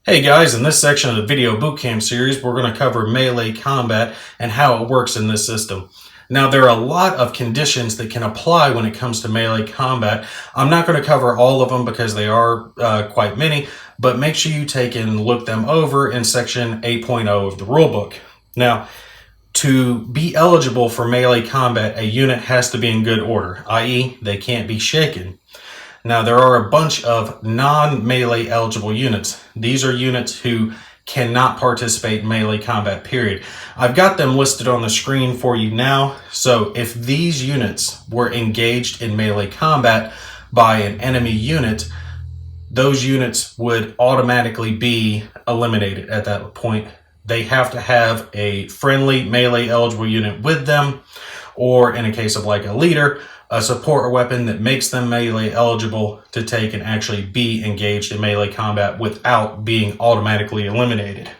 Hey guys, in this section of the video bootcamp series, we're going to cover melee combat and how it works in this system. Now, there are a lot of conditions that can apply when it comes to melee combat. I'm not going to cover all of them because they are quite many, but make sure you take and look them over in section 8.0 of the rulebook. Now, to be eligible for melee combat, a unit has to be in good order, i.e. they can't be shaken. Now, there are a bunch of non-melee eligible units. These are units who cannot participate in melee combat, period. I've got them listed on the screen for you now. So if these units were engaged in melee combat by an enemy unit, those units would automatically be eliminated at that point. They have to have a friendly melee eligible unit with them, or in a case of like a leader, a support weapon that makes them melee eligible to take and actually be engaged in melee combat without being automatically eliminated.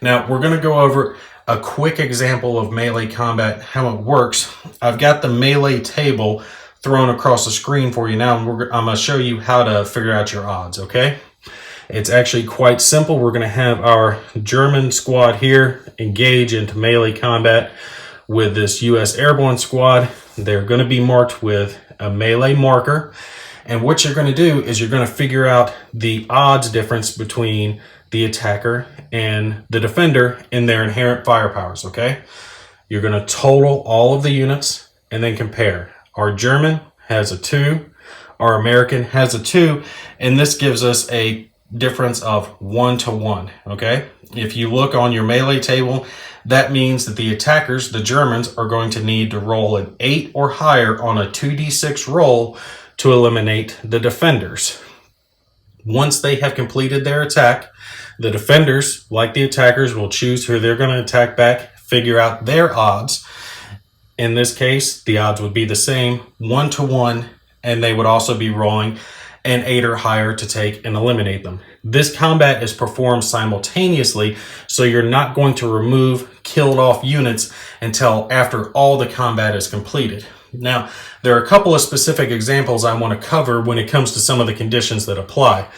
Now, we're going to go over a quick example of melee combat, how it works. I've got the melee table thrown across the screen for you now, and I'm going to show you how to figure out your odds, okay? It's actually quite simple. We're going to have our German squad here engage into melee combat with this U.S. Airborne squad. They're going to be marked with a melee marker. And what you're going to do is you're going to figure out the odds difference between the attacker and the defender in their inherent firepowers, okay? You're going to total all of the units and then compare. Our German has a 2, our American has a 2, and this gives us a difference of 1 to 1, okay? If you look on your melee table, that means that the attackers, the Germans, are going to need to roll an 8 or higher on a 2d6 roll to eliminate the defenders. Once they have completed their attack, the defenders, like the attackers, will choose who they're going to attack back, figure out their odds. In this case, the odds would be the same, 1 to 1, and they would also be rolling an 8 or higher to take and eliminate them. This combat is performed simultaneously, so you're not going to remove killed off units until after all the combat is completed. Now, there are a couple of specific examples I want to cover when it comes to some of the conditions that apply.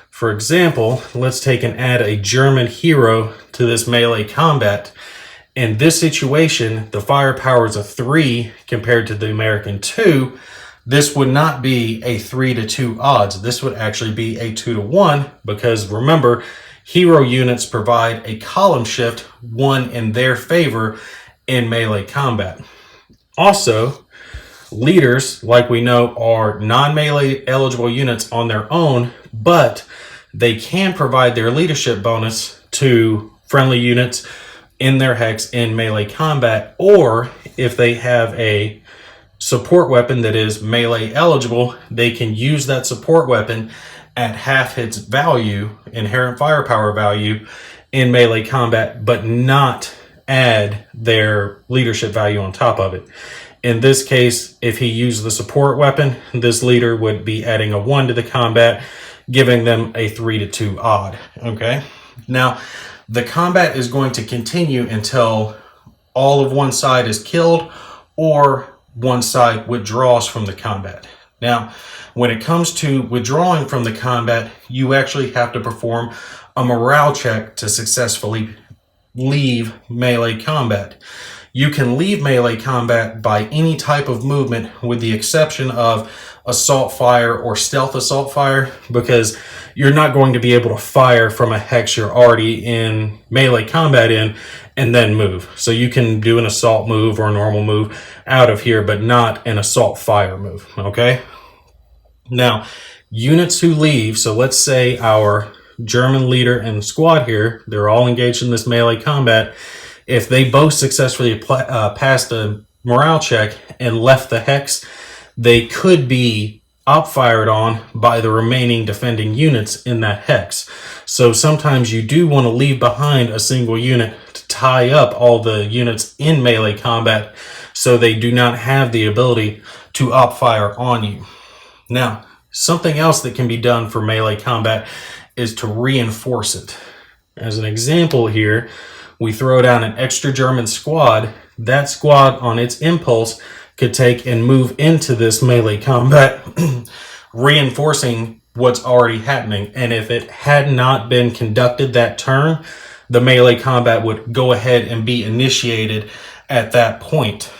For example, let's take and add a German hero to this melee combat. In this situation, the firepower is a 3 compared to the American 2. This would not be a 3 to 2 odds. This would actually be a 2 to 1 because remember, hero units provide a column shift, 1 in their favor in melee combat. Also, leaders, like we know, are non-melee eligible units on their own, but they can provide their leadership bonus to friendly units in their hex in melee combat, or if they have a support weapon that is melee eligible, they can use that support weapon at half its value, inherent firepower value, in melee combat, but not add their leadership value on top of it. In this case, if he used the support weapon, this leader would be adding a 1 to the combat, giving them a 3 to 2 odd, okay? Now, the combat is going to continue until all of one side is killed or one side withdraws from the combat. Now, when it comes to withdrawing from the combat, you actually have to perform a morale check to successfully leave melee combat. You can leave melee combat by any type of movement with the exception of assault fire or stealth assault fire, because you're not going to be able to fire from a hex you're already in melee combat in and then move. So you can do an assault move or a normal move out of here, but not an assault fire move, okay? Now, units who leave, so let's say our German leader and squad here, they're all engaged in this melee combat. If they both successfully passed a morale check and left the hex, they could be outfired on by the remaining defending units in that hex. So sometimes you do want to leave behind a single unit to tie up all the units in melee combat so they do not have the ability to outfire on you. Now, something else that can be done for melee combat is to reinforce it. As an example here, we throw down an extra German squad. That squad on its impulse could take and move into this melee combat, reinforcing what's already happening. And if it had not been conducted that turn, the melee combat would go ahead and be initiated at that point.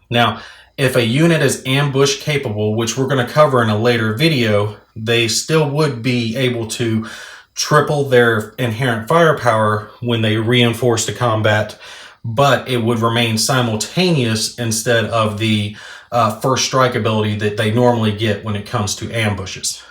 Now, if a unit is ambush capable, which we're going to cover in a later video, they still would be able to triple their inherent firepower when they reinforce the combat, but it would remain simultaneous instead of the first strike ability that they normally get when it comes to ambushes.